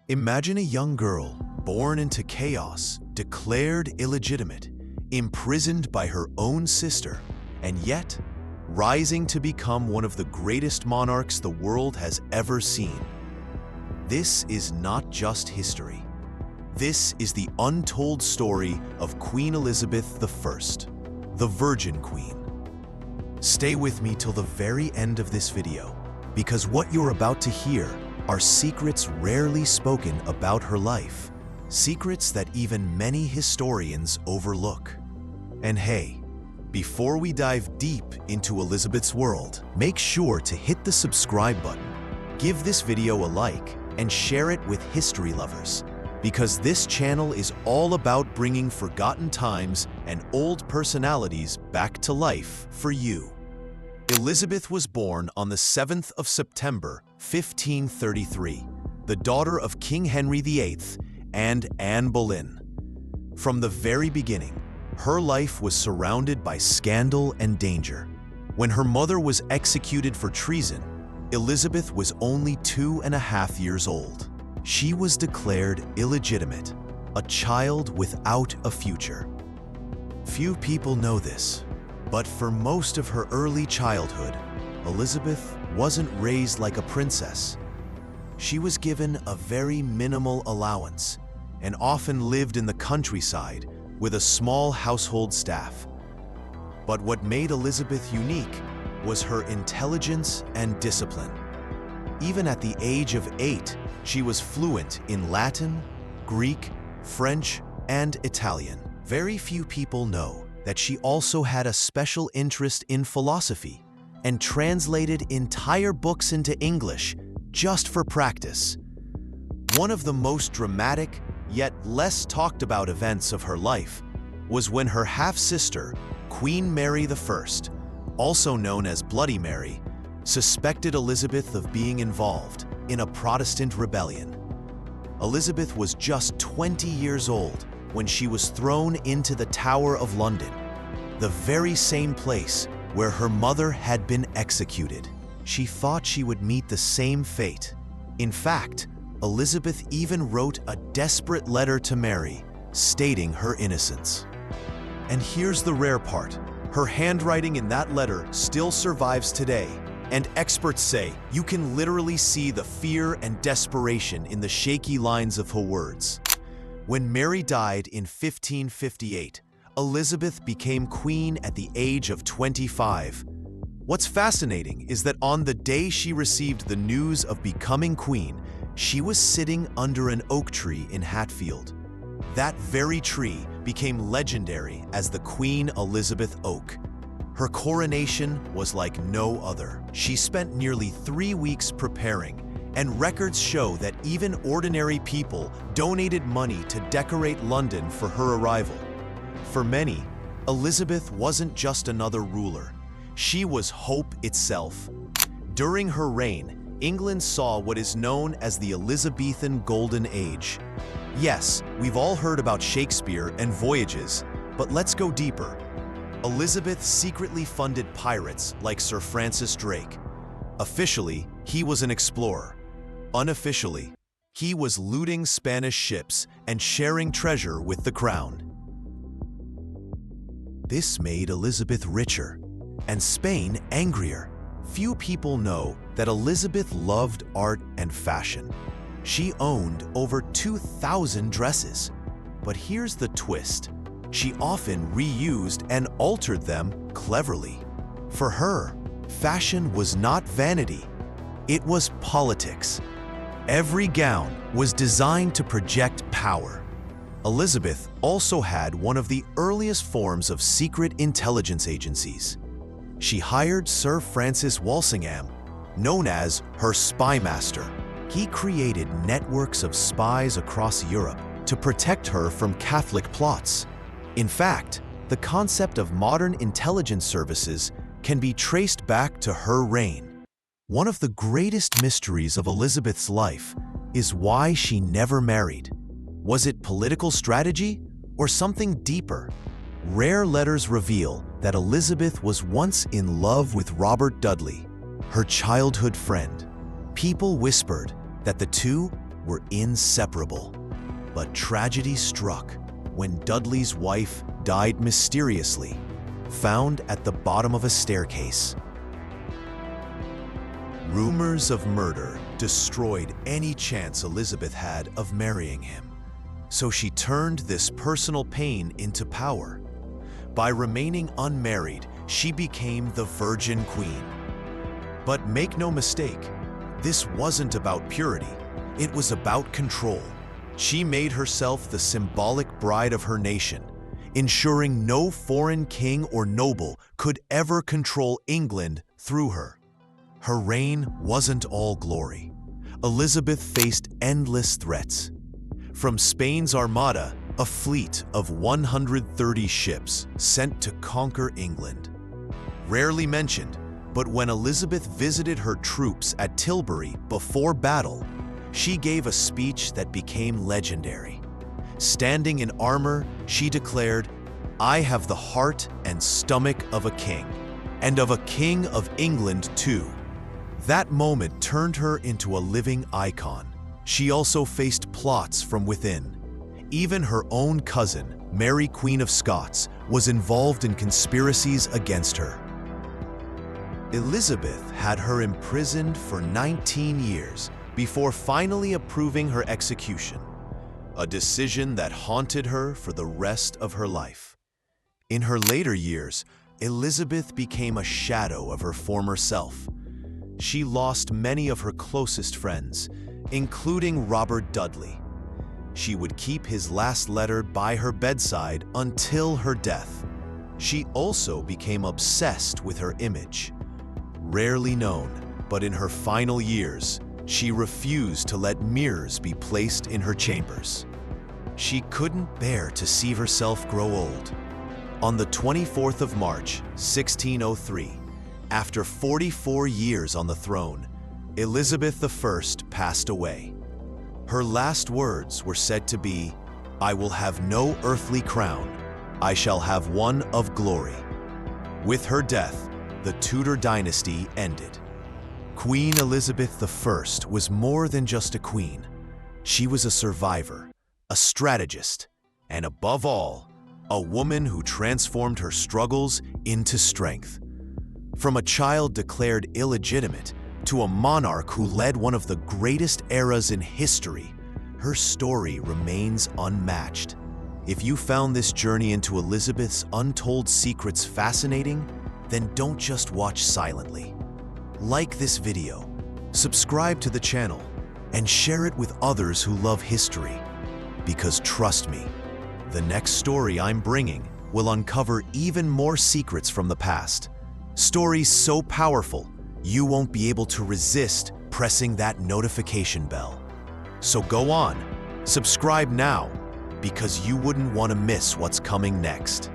Imagine a young girl born into chaos, declared illegitimate, imprisoned by her own sister, and yet rising to become one of the greatest monarchs the world has ever seen. This is not just history. This is the untold story of Queen Elizabeth I, the Virgin Queen. Stay with me till the very end of this video, because what you're about to hear are secrets rarely spoken about her life, secrets that even many historians overlook. And hey, before we dive deep into Elizabeth's world, make sure to hit the subscribe button, give this video a like, and share it with history lovers, because this channel is all about bringing forgotten times and old personalities back to life for you. Elizabeth was born on the 7th of September, 1533, the daughter of King Henry VIII and Anne Boleyn. From the very beginning, her life was surrounded by scandal and danger. When her mother was executed for treason, Elizabeth was only 2.5 years old. She was declared illegitimate, a child without a future. Few people know this, but for most of her early childhood, Elizabeth wasn't raised like a princess. She was given a very minimal allowance and often lived in the countryside with a small household staff. But what made Elizabeth unique was her intelligence and discipline. Even at the age of 8, she was fluent in Latin, Greek, French, and Italian. Very few people know that she also had a special interest in philosophy and translated entire books into English just for practice. One of the most dramatic, yet less talked about events of her life was when her half-sister, Queen Mary I, also known as Bloody Mary, suspected Elizabeth of being involved in a Protestant rebellion. Elizabeth was just 20 years old when she was thrown into the Tower of London, the very same place where her mother had been executed. She thought she would meet the same fate. In fact, Elizabeth even wrote a desperate letter to Mary, stating her innocence. And here's the rare part. Her handwriting in that letter still survives today, and experts say you can literally see the fear and desperation in the shaky lines of her words. When Mary died in 1558, Elizabeth became queen at the age of 25. What's fascinating is that on the day she received the news of becoming queen, she was sitting under an oak tree in Hatfield. That very tree became legendary as the Queen Elizabeth Oak. Her coronation was like no other. She spent nearly 3 weeks preparing, and records show that even ordinary people donated money to decorate London for her arrival. For many, Elizabeth wasn't just another ruler. She was hope itself. During her reign, England saw what is known as the Elizabethan Golden Age. Yes, we've all heard about Shakespeare and voyages, but let's go deeper. Elizabeth secretly funded pirates like Sir Francis Drake. Officially, he was an explorer. Unofficially, he was looting Spanish ships and sharing treasure with the crown. This made Elizabeth richer, and Spain angrier. Few people know that Elizabeth loved art and fashion. She owned over 2,000 dresses. But here's the twist. She often reused and altered them cleverly. For her, fashion was not vanity. It was politics. Every gown was designed to project power. Elizabeth also had one of the earliest forms of secret intelligence agencies. She hired Sir Francis Walsingham, known as her spy master. He created networks of spies across Europe to protect her from Catholic plots. In fact, the concept of modern intelligence services can be traced back to her reign. One of the greatest mysteries of Elizabeth's life is why she never married. Was it political strategy or something deeper? Rare letters reveal that Elizabeth was once in love with Robert Dudley, her childhood friend. People whispered that the two were inseparable. But tragedy struck when Dudley's wife died mysteriously, found at the bottom of a staircase. Rumors of murder destroyed any chance Elizabeth had of marrying him, so she turned this personal pain into power. By remaining unmarried, she became the Virgin Queen. But make no mistake, this wasn't about purity, it was about control. She made herself the symbolic bride of her nation, ensuring no foreign king or noble could ever control England through her. Her reign wasn't all glory. Elizabeth faced endless threats. From Spain's Armada, a fleet of 130 ships sent to conquer England. Rarely mentioned, but when Elizabeth visited her troops at Tilbury before battle, she gave a speech that became legendary. Standing in armor, she declared, "I have the heart and stomach of a king, and of a king of England too." That moment turned her into a living icon. She also faced plots from within. Even her own cousin, Mary Queen of Scots, was involved in conspiracies against her. Elizabeth had her imprisoned for 19 years before finally approving her execution, a decision that haunted her for the rest of her life. In her later years, Elizabeth became a shadow of her former self. She lost many of her closest friends, including Robert Dudley. She would keep his last letter by her bedside until her death. She also became obsessed with her image. Rarely known, but in her final years, she refused to let mirrors be placed in her chambers. She couldn't bear to see herself grow old. On the 24th of March, 1603, after 44 years on the throne, Elizabeth I passed away. Her last words were said to be, "I will have no earthly crown, I shall have one of glory." With her death, the Tudor dynasty ended. Queen Elizabeth I was more than just a queen. She was a survivor, a strategist, and above all, a woman who transformed her struggles into strength. From a child declared illegitimate to a monarch who led one of the greatest eras in history, her story remains unmatched. If you found this journey into Elizabeth's untold secrets fascinating, then don't just watch silently. Like this video, subscribe to the channel, and share it with others who love history. Because trust me, the next story I'm bringing will uncover even more secrets from the past. Stories so powerful, you won't be able to resist pressing that notification bell. So go on, subscribe now, because you wouldn't want to miss what's coming next.